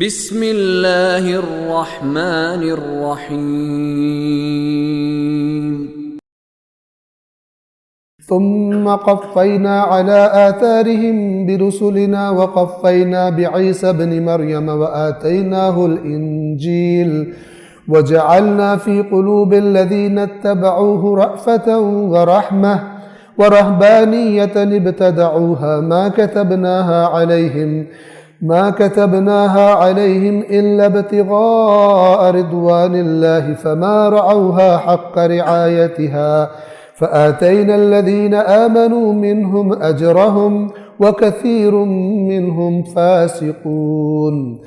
بسم اللہ الرحمن الرحیم ثم قفينا على آثارهم برسلنا وقفينا بعيسى ابن مريم وآتيناه الإنجيل وجعلنا في قلوب الذين اتبعوه رأفة ورحمة ورهبانية ابتدعوها ما كتبناها عليهم إلا ابتغاء رضوان الله فما رعوها حق رعايتها فآتينا الذين آمنوا منهم أجرهم وكثير منهم فاسقون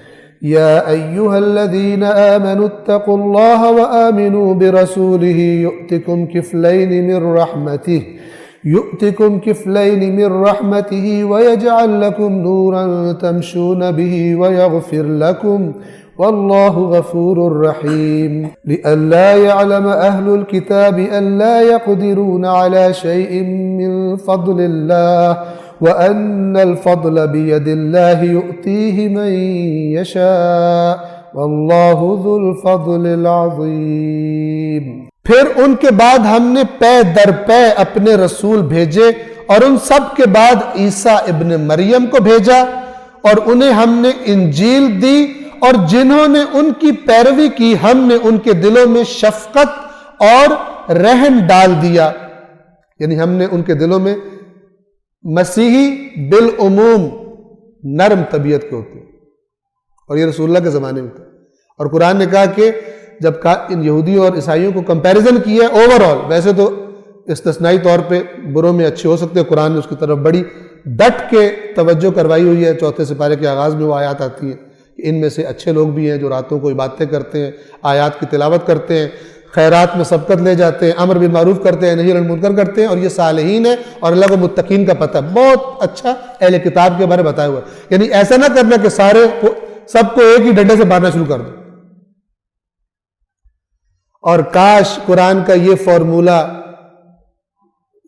يا أيها الذين آمنوا اتقوا الله وآمنوا برسوله يؤتكم كفلين من رحمته ويجعل لكم نورا تمشون به ويغفر لكم والله غفور رحيم لئلا يعلم أهل الكتاب ألا يقدرون على شيء من فضل الله وأن الفضل بيد الله يؤتيه من يشاء والله ذو الفضل العظيم۔ پھر ان کے بعد ہم نے پے در پے اپنے رسول بھیجے اور ان سب کے بعد عیسیٰ ابن مریم کو بھیجا اور انہیں ہم نے انجیل دی اور جنہوں نے ان کی پیروی کی ہم نے ان کے دلوں میں شفقت اور رحم ڈال دیا، یعنی ہم نے ان کے دلوں میں مسیحی بالعموم نرم طبیعت کے ہوتے ہیں اور یہ رسول اللہ کے زمانے میں تھا، اور قرآن نے کہا کہ جب ان یہودیوں اور عیسائیوں کو کمپیریزن کیا ہے اوورآل، ویسے تو استثنائی طور پہ بروں میں اچھے ہو سکتے ہیں، قرآن نے اس کی طرف بڑی ڈٹ کے توجہ کروائی ہوئی ہے۔ 4 سپارے کے آغاز میں وہ آیات آتی ہیں کہ ان میں سے اچھے لوگ بھی ہیں جو راتوں کو عبادتیں کرتے ہیں، آیات کی تلاوت کرتے ہیں، خیرات میں سبقت لے جاتے ہیں، امر بالمعروف کرتے ہیں، نہی عن المنکر کرتے ہیں، اور یہ صالحین ہیں اور اللہ کو متقین کا پتہ ہے۔ بہت اچھا اہل کتاب کے بارے میں بتایا ہوا ہے، یعنی ایسا نہ کرنا کہ سب کو ایک ہی ڈنڈے سے مارنا شروع کر دو۔ اور کاش قرآن کا یہ فارمولہ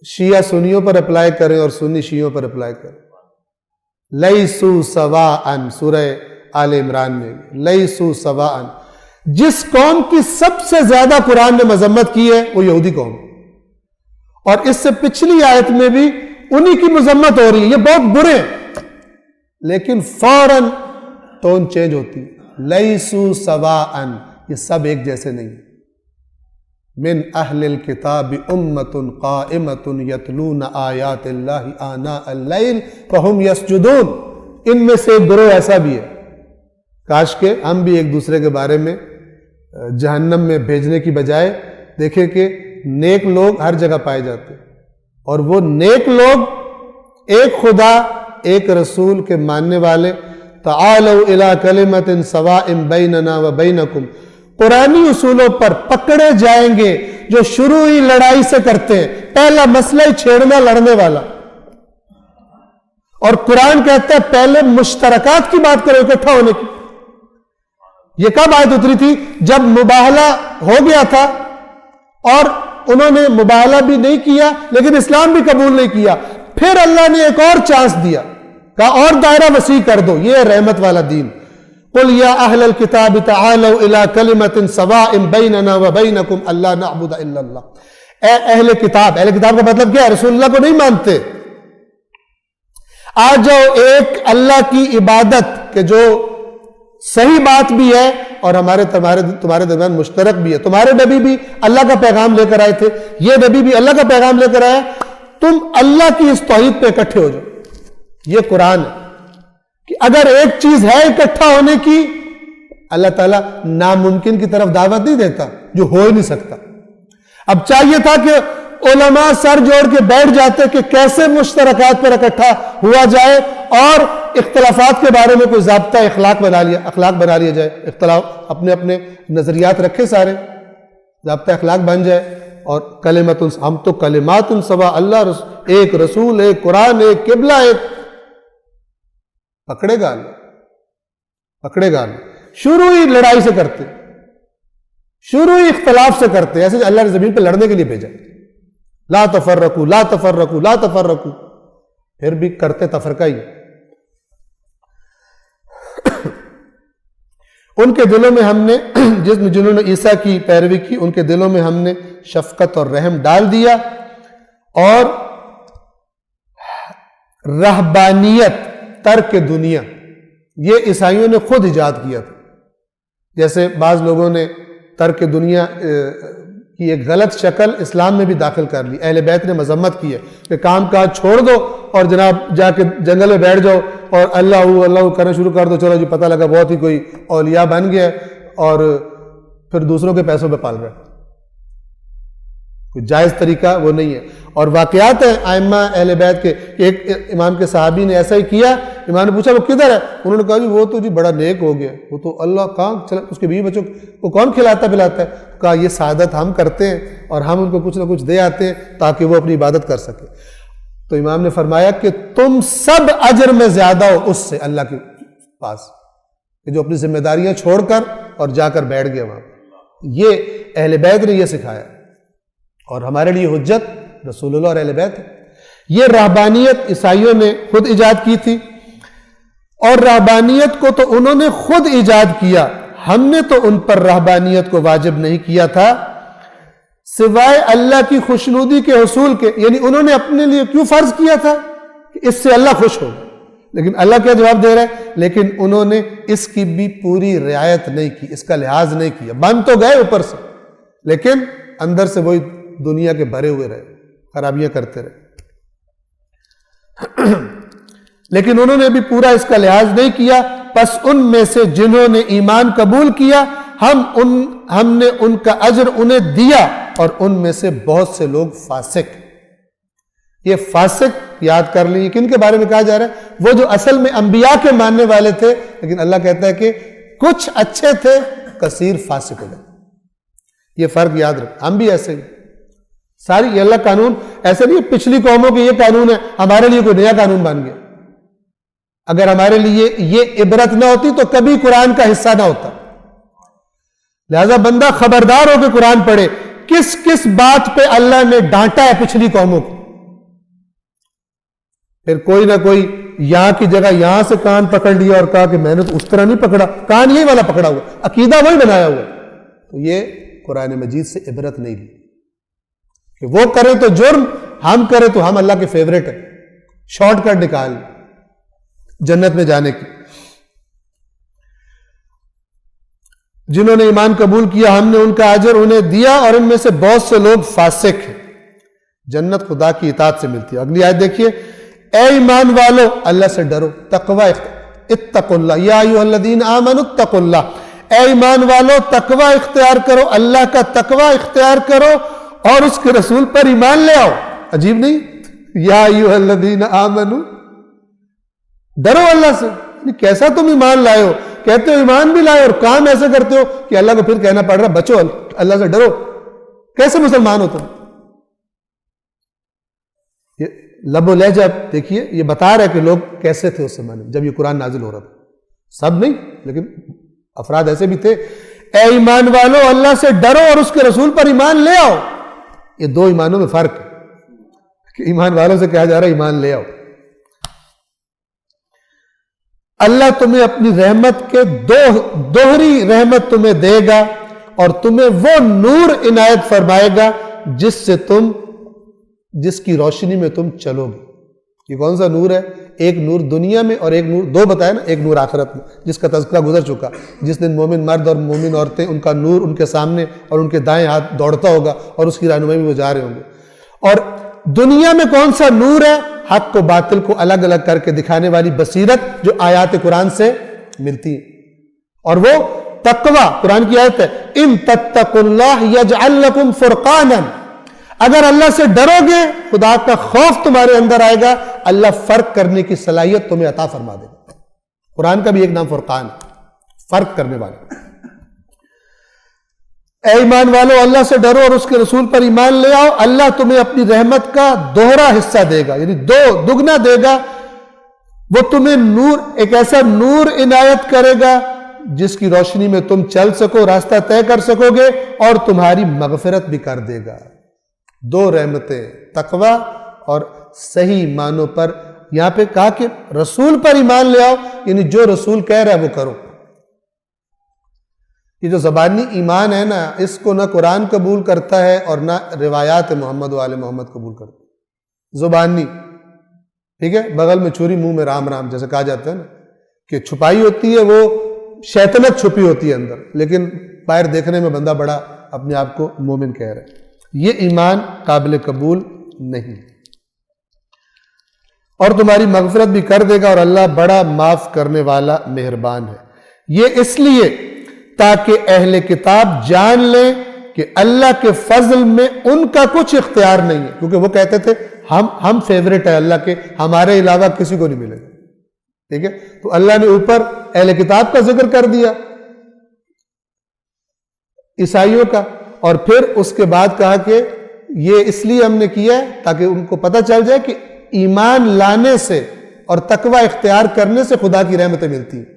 شیعہ سنیوں پر اپلائی کریں اور سنی شیعوں پر اپلائی کریں۔ لیسو سواء، سورہ آل عمران میں لیسو سواء، جس قوم کی سب سے زیادہ قرآن نے مذمت کی ہے وہ یہودی قوم، اور اس سے پچھلی آیت میں بھی انہی کی مذمت ہو رہی ہے، یہ بہت برے ہیں، لیکن فوراً ٹون چینج ہوتی ہے۔ لیسو سواء، یہ سب ایک جیسے نہیں ہیں۔ من اہل الکتاب امۃ قائمۃ یتلون آیات اللہ آناء اللیل فہم یسجدون، ان میں سے ایک گروہ ایسا بھی ہے۔ کاش کہ ہم بھی ایک دوسرے کے بارے میں جہنم میں بھیجنے کی بجائے دیکھیں کہ نیک لوگ ہر جگہ پائے جاتے ہیں، اور وہ نیک لوگ ایک خدا ایک رسول کے ماننے والے۔ تعالوا الی کلمۃ سواء بیننا وبینکم، قرآنی اصولوں پر پکڑے جائیں گے جو شروع ہی لڑائی سے کرتے ہیں، پہلا مسئلہ ہی چھیڑنا لڑنے والا، اور قرآن کہتا ہے پہلے مشترکات کی بات کرو، اکٹھا ہونے کی۔ یہ کب آیت اتری تھی؟ جب مباہلہ ہو گیا تھا اور انہوں نے مباہلہ بھی نہیں کیا لیکن اسلام بھی قبول نہیں کیا، پھر اللہ نے ایک اور چانس دیا، کہا اور دائرہ وسیع کر دو، یہ رحمت والا دین۔ قل یا اہل الکتاب تعالوا الی کلمۃ سواء بیننا وبینکم الا نعبد الا اللہ۔ اے اہل کتاب، اہل کتاب کا مطلب کیا ہے؟ رسول اللہ کو نہیں مانتے، آ جاؤ ایک اللہ کی عبادت کہ جو صحیح بات بھی ہے اور تمہارے درمیان مشترک بھی ہے۔ تمہارے نبی بھی اللہ کا پیغام لے کر آئے تھے، یہ نبی بھی اللہ کا پیغام لے کر آیا، تم اللہ کی اس توحید پہ اکٹھے ہو جاؤ۔ یہ قرآن ہے کہ اگر ایک چیز ہے اکٹھا ہونے کی، اللہ تعالیٰ ناممکن کی طرف دعوت نہیں دیتا جو ہو ہی نہیں سکتا۔ اب چاہیے تھا کہ علماء سر جوڑ کے بیٹھ جاتے کہ کیسے مشترکات پر اکٹھا ہوا جائے اور اختلافات کے بارے میں کوئی ضابطہ اخلاق بنا لیا جائے، اختلاف اپنے نظریات رکھے، سارے ضابطہ اخلاق بن جائے، اور کلمت ہم تو کلمات سواء، اللہ ایک رسول، ایک قرآن، ایک قبلہ، ایک پکڑے گا اللہ۔ شروع ہی لڑائی سے کرتے، شروع ہی اختلاف سے کرتے، ایسے اللہ نے زمین پہ لڑنے کے لیے بھیجا۔ لا تفرقوا لا تفرقوا لا تفرقوا، پھر بھی کرتے تفرقہ ہی۔ ان کے دلوں میں ہم نے جنہوں نے عیسیٰ کی پیروی کی ان کے دلوں میں ہم نے شفقت اور رحم ڈال دیا، اور رہبانیت، ترک دنیا، یہ عیسائیوں نے خود ایجاد کیا تھا۔ جیسے بعض لوگوں نے ترک دنیا کی ایک غلط شکل اسلام میں بھی داخل کر لی۔ اہل بیت نے مذمت کی ہے کہ کام کاج چھوڑ دو اور جناب جا کے جنگل میں بیٹھ جاؤ اور اللہ کرنا شروع کر دو، چلو جی پتہ لگا بہت ہی کوئی اولیاء بن گیا اور پھر دوسروں کے پیسوں پہ پال رہا ہے۔ کوئی جائز طریقہ وہ نہیں ہے۔ اور واقعات ہیں ائمہ اہل بیت کے کہ ایک امام کے صحابی نے ایسا ہی کیا، امام نے پوچھا وہ کدھر ہے؟ انہوں نے کہا جی وہ تو جی بڑا نیک ہو گیا، وہ تو اللہ کہاں چلا، اس کے بیوی بچوں کو کون کھلاتا پلاتا ہے؟ کہا یہ سعادت ہم کرتے ہیں اور ہم ان کو کچھ نہ کچھ دے آتے ہیں تاکہ وہ اپنی عبادت کر سکے۔ تو امام نے فرمایا کہ تم سب اجر میں زیادہ ہو اس سے اللہ کے پاس کہ جو اپنی ذمہ داریاں چھوڑ کر اور جا کر بیٹھ گیا وہاں۔ یہ اہل بیت نے یہ سکھایا، اور ہمارے لیے حجت رسول اللہ اور اہل بیت ہے۔ یہ رہبانیت عیسائیوں نے خود ایجاد کی تھی، اور رہبانیت کو تو انہوں نے خود ایجاد کیا، ہم نے تو ان پر رہبانیت کو واجب نہیں کیا تھا سوائے اللہ کی خوشنودی کے حصول کے۔ یعنی انہوں نے اپنے لیے کیوں فرض کیا تھا کہ اس سے اللہ خوش ہو، لیکن اللہ کیا جواب دے رہا ہے؟ لیکن انہوں نے اس کی بھی پوری رعایت نہیں کی، اس کا لحاظ نہیں کیا۔ بن تو گئے اوپر سے، لیکن اندر سے وہی دنیا کے بھرے ہوئے رہے، خرابیاں کرتے رہے۔ لیکن انہوں نے بھی پورا اس کا لحاظ نہیں کیا۔ پس ان میں سے جنہوں نے ایمان قبول کیا ہم نے ان کا اجر انہیں دیا، اور ان میں سے بہت سے لوگ فاسق۔ یہ فاسق یاد کر لیں، کن کے بارے میں کہا جا رہا ہے؟ وہ جو اصل میں انبیاء کے ماننے والے تھے، لیکن اللہ کہتا ہے کہ کچھ اچھے تھے، کثیر فاسق ہو گئے۔ یہ فرق یاد رکھ، ہم بھی ایسے ہی ساری، یہ اللہ قانون ایسے نہیں پچھلی قوموں کے یہ قانون ہے ہمارے لیے کوئی نیا قانون بن گیا۔ اگر ہمارے لیے یہ عبرت نہ ہوتی تو کبھی قرآن کا حصہ نہ ہوتا۔ لہذا بندہ خبردار ہو کے قرآن پڑھے، کس کس بات پہ اللہ نے ڈانٹا ہے پچھلی قوموں کو، پھر کوئی نہ کوئی یہاں کی جگہ یہاں سے کان پکڑ لیا اور کہا کہ میں نے تو اس طرح نہیں پکڑا، کان یہی والا پکڑا ہوا، عقیدہ وہی بنایا ہوا۔ تو یہ قرآن مجید سے عبرت نہیں لی کہ وہ کرے تو جرم، ہم کرے تو ہم اللہ کے فیورٹ ہیں، شارٹ کٹ نکال جنت میں جانے کی۔ جنہوں نے ایمان قبول کیا ہم نے ان کا اجر انہیں دیا، اور ان میں سے بہت سے لوگ فاسق ہیں۔ جنت خدا کی اطاعت سے ملتی ہے۔ اگلی آیت دیکھیے، اے ایمان والو اللہ سے ڈرو، تقوی اتقوا اللہ یا ایھا الذین آمنوا اتقوا اللہ، اے ایمان والو تقوی اختیار کرو، اللہ کا تقوی اختیار کرو اور اس کے رسول پر ایمان لے آؤ۔ عجیب نہیں؟ یا ایھا الذین آمنوا، ڈرو اللہ سے۔ کیسا تم ایمان لائے ہو؟ کہتے ہو ایمان بھی لائے اور کام ایسے کرتے ہو کہ اللہ کو پھر کہنا پڑ رہا بچو اللہ سے ڈرو۔ کیسے مسلمان ہو تم؟ یہ لب و لہجہ دیکھیے، یہ بتا رہا ہے کہ لوگ کیسے تھے اس زمانے میں جب یہ قرآن نازل ہو رہا تھا۔ سب نہیں، لیکن افراد ایسے بھی تھے۔ اے ایمان والو اللہ سے ڈرو اور اس کے رسول پر ایمان لے آؤ۔ یہ دو ایمانوں میں فرق ہے کہ ایمان والوں سے کہا جا رہا ہے ایمان لے آؤ۔ اللہ تمہیں اپنی رحمت کے دوہری رحمت تمہیں دے گا اور تمہیں وہ نور عنایت فرمائے گا جس کی روشنی میں تم چلو گے۔ یہ کون سا نور ہے؟ ایک نور دنیا میں اور ایک نور، دو بتایا نا، ایک نور آخرت میں جس کا تذکرہ گزر چکا۔ جس دن مومن مرد اور مومن عورتیں ان کا نور ان کے سامنے اور ان کے دائیں ہاتھ دوڑتا ہوگا اور اس کی رہنمائی میں وہ جا رہے ہوں گے۔ اور دنیا میں کون سا نور ہے؟ حق کو باطل کو الگ الگ کر کے دکھانے والی بصیرت جو آیات قرآن سے ملتی ہے، اور وہ تقوی۔ قرآن کی آیت ہے ان تتقوا اللہ یجعل لکم فرقانا، اگر اللہ سے ڈرو گے، خدا کا خوف تمہارے اندر آئے گا، اللہ فرق کرنے کی صلاحیت تمہیں عطا فرما دے گا۔ قرآن کا بھی ایک نام فرقان ہے، فرق کرنے والا۔ اے ایمان والو اللہ سے ڈرو اور اس کے رسول پر ایمان لے آؤ، اللہ تمہیں اپنی رحمت کا دوہرا حصہ دے گا، یعنی دگنا دے گا۔ وہ تمہیں نور، ایک ایسا نور عنایت کرے گا جس کی روشنی میں تم چل سکو، راستہ طے کر سکو گے، اور تمہاری مغفرت بھی کر دے گا۔ دو رحمتیں، تقوی اور صحیح معنوں پر۔ یہاں پہ کہا کہ رسول پر ایمان لے آؤ، یعنی جو رسول کہہ رہا ہے وہ کرو۔ یہ جو زبانی ایمان ہے نا، اس کو نہ قرآن قبول کرتا ہے اور نہ روایات محمد و آل محمد قبول کرتا ہے. زبانی، ٹھیک ہے، بغل میں چھری منہ میں رام رام جیسے کہا جاتا ہے نا، کہ چھپائی ہوتی ہے وہ شیطنت چھپی ہوتی ہے اندر، لیکن باہر دیکھنے میں بندہ بڑا اپنے آپ کو مومن کہہ رہا ہے. یہ ایمان قابل قبول نہیں. اور تمہاری مغفرت بھی کر دے گا اور اللہ بڑا معاف کرنے والا مہربان ہے. یہ اس لیے تاکہ اہل کتاب جان لیں کہ اللہ کے فضل میں ان کا کچھ اختیار نہیں ہے، کیونکہ وہ کہتے تھے ہم فیورٹ ہے اللہ کے، ہمارے علاوہ کسی کو نہیں ملے گا. ٹھیک ہے، تو اللہ نے اوپر اہل کتاب کا ذکر کر دیا، عیسائیوں کا، اور پھر اس کے بعد کہا کہ یہ اس لیے ہم نے کیا ہے تاکہ ان کو پتہ چل جائے کہ ایمان لانے سے اور تقوی اختیار کرنے سے خدا کی رحمتیں ملتی ہیں.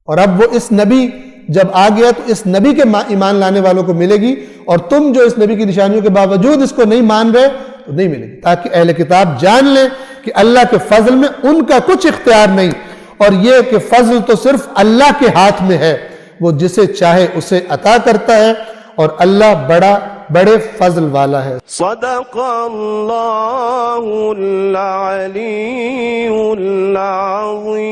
اور اب وہ اس نبی جب آ گیا تو اس نبی کے ایمان لانے والوں کو ملے گی، اور تم جو اس نبی کی نشانیوں کے باوجود اس کو نہیں مان رہے تو نہیں ملے گی، تاکہ اہل کتاب جان لیں کہ اللہ کے فضل میں ان کا کچھ اختیار نہیں، اور یہ کہ فضل تو صرف اللہ کے ہاتھ میں ہے، وہ جسے چاہے اسے عطا کرتا ہے، اور اللہ بڑے فضل والا ہے. صدق اللہ العلی العظیم.